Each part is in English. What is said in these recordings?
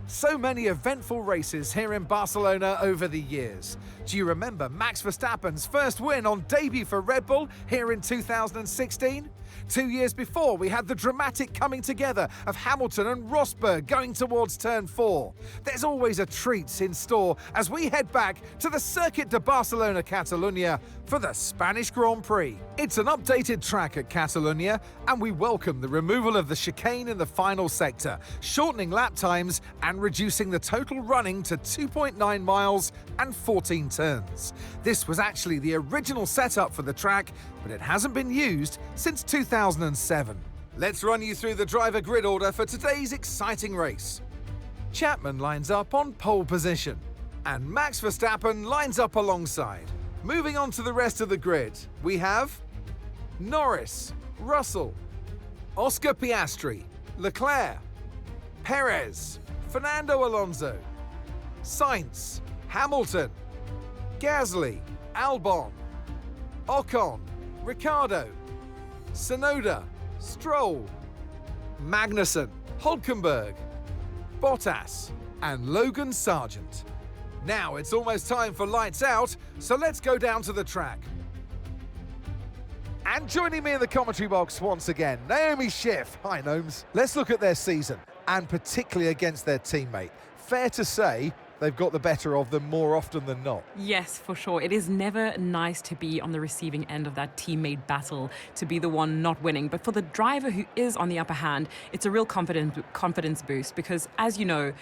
So many eventful races here in Barcelona over the years. Do you remember Max Verstappen's first win on debut for Red Bull here in 2016? 2 years before, we had the dramatic coming together of Hamilton and Rosberg going towards turn 4. There's always a treat in store as we head back to the Circuit de Barcelona Catalunya for the Spanish Grand Prix. It's an updated track at Catalunya, and we welcome the removal of the chicane in the final sector, shortening lap times and reducing the total running to 2.9 miles and 14 turns. This was actually the original setup for the track, but it hasn't been used since 2007. Let's run you through the driver grid order for today's exciting race. Chapman lines up on pole position, and Max Verstappen lines up alongside. Moving on to the rest of the grid, we have Norris, Russell, Oscar Piastri, Leclerc, Perez, Fernando Alonso, Sainz, Hamilton, Gasly, Albon, Ocon, Ricciardo, Tsunoda, Stroll, Magnussen, Hülkenberg, Bottas, and Logan Sargent. Now it's almost time for lights out, so let's go down to the track. And joining me in the commentary box once again, Naomi Schiff. Hi, Gnomes. Let's look at their season, and particularly against their teammate. Fair to say, they've got the better of them more often than not. Yes, for sure. It is never nice to be on the receiving end of that teammate battle, to be the one not winning. But for the driver who is on the upper hand, it's a real confidence boost because, as you know,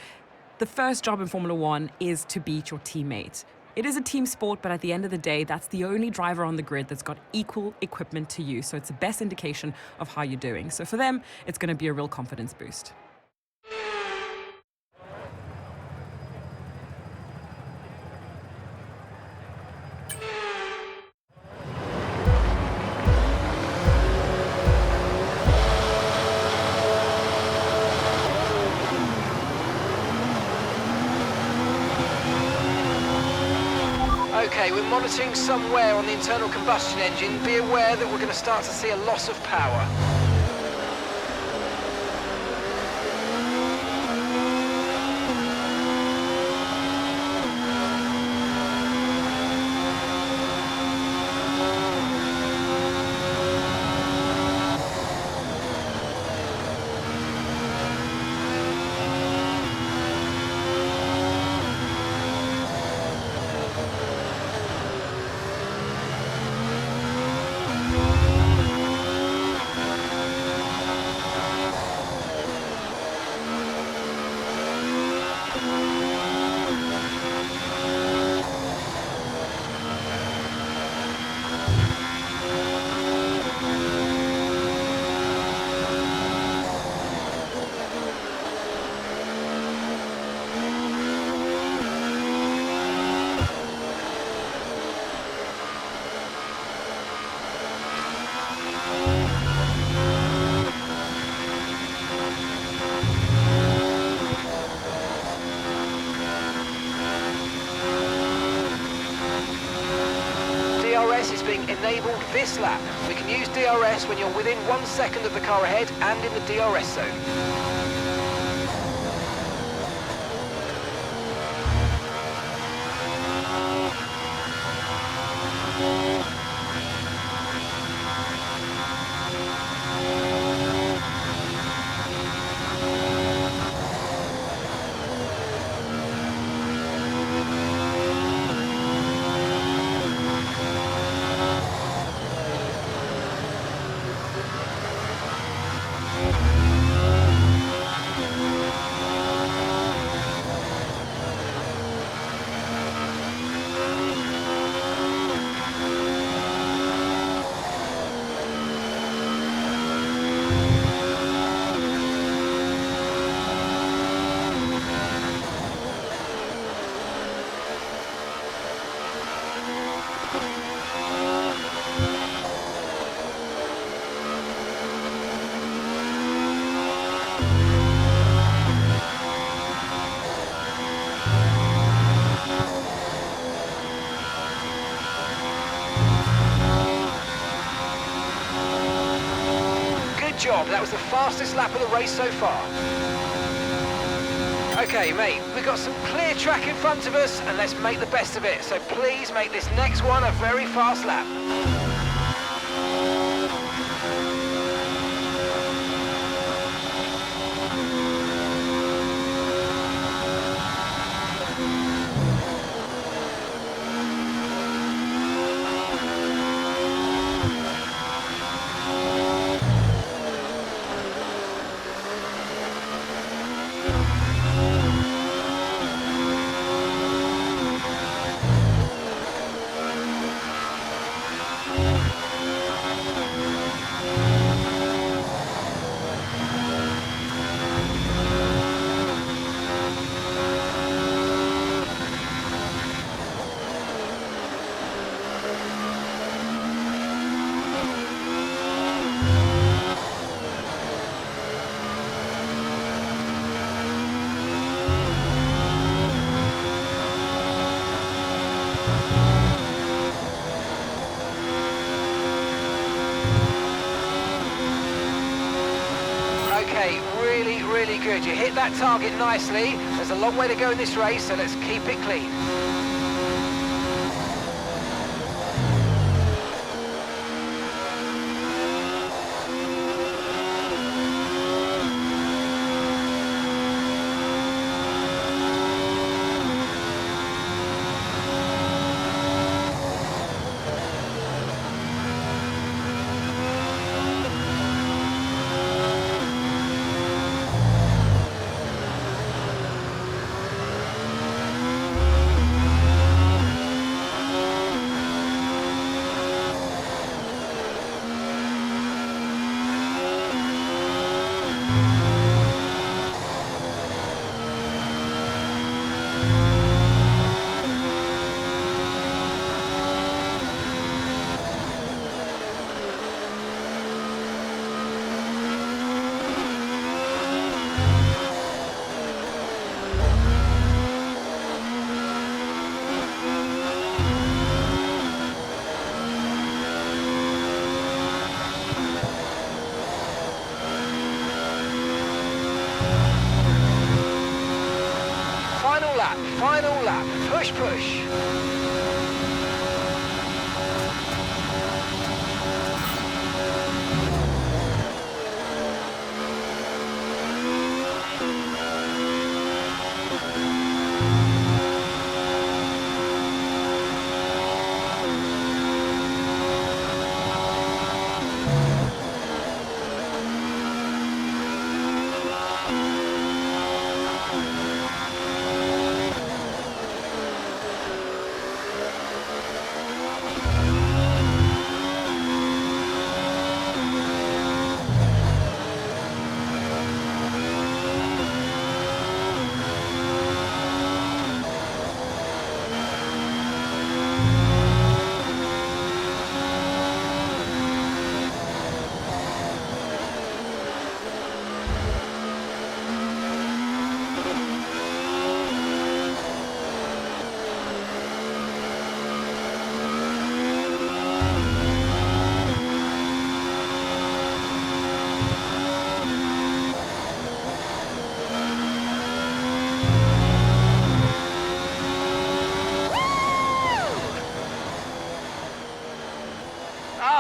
the first job in Formula One is to beat your teammate. It is a team sport, but at the end of the day, that's the only driver on the grid that's got equal equipment to you. So it's the best indication of how you're doing. So for them, it's going to be a real confidence boost. Okay, we're monitoring some wear on the internal combustion engine. Be aware that we're going to start to see a loss of power. DRS is being enabled this lap. We can use DRS when you're within 1 second of the car ahead and in the DRS zone. Good job, that was the fastest lap of the race so far. Okay, mate, we've got some clear track in front of us, and let's make the best of it. So please make this next one a very fast lap. Okay, really good. You hit that target nicely. There's a long way to go in this race, so let's keep it clean. Final lap, push.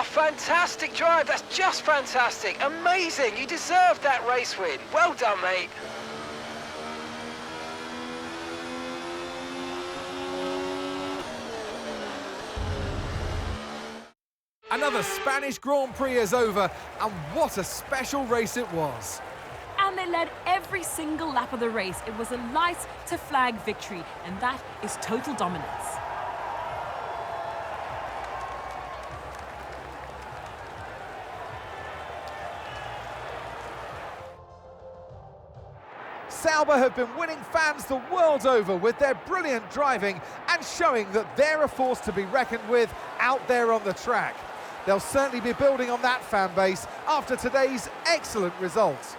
Fantastic drive, that's just fantastic, amazing, you deserved that race win. Well done, mate. Another Spanish Grand Prix is over, and what a special race it was. And they led every single lap of the race. It was a light to flag victory, and that is total dominance. Sauber have been winning fans the world over with their brilliant driving and showing that they're a force to be reckoned with out there on the track. They'll certainly be building on that fan base after today's excellent results.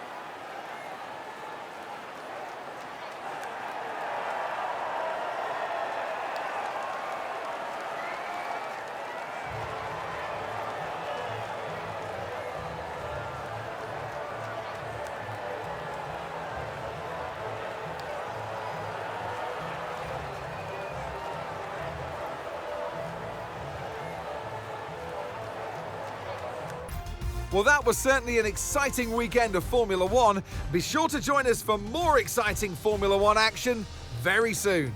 Well, that was certainly an exciting weekend of Formula One. Be sure to join us for more exciting Formula One action very soon.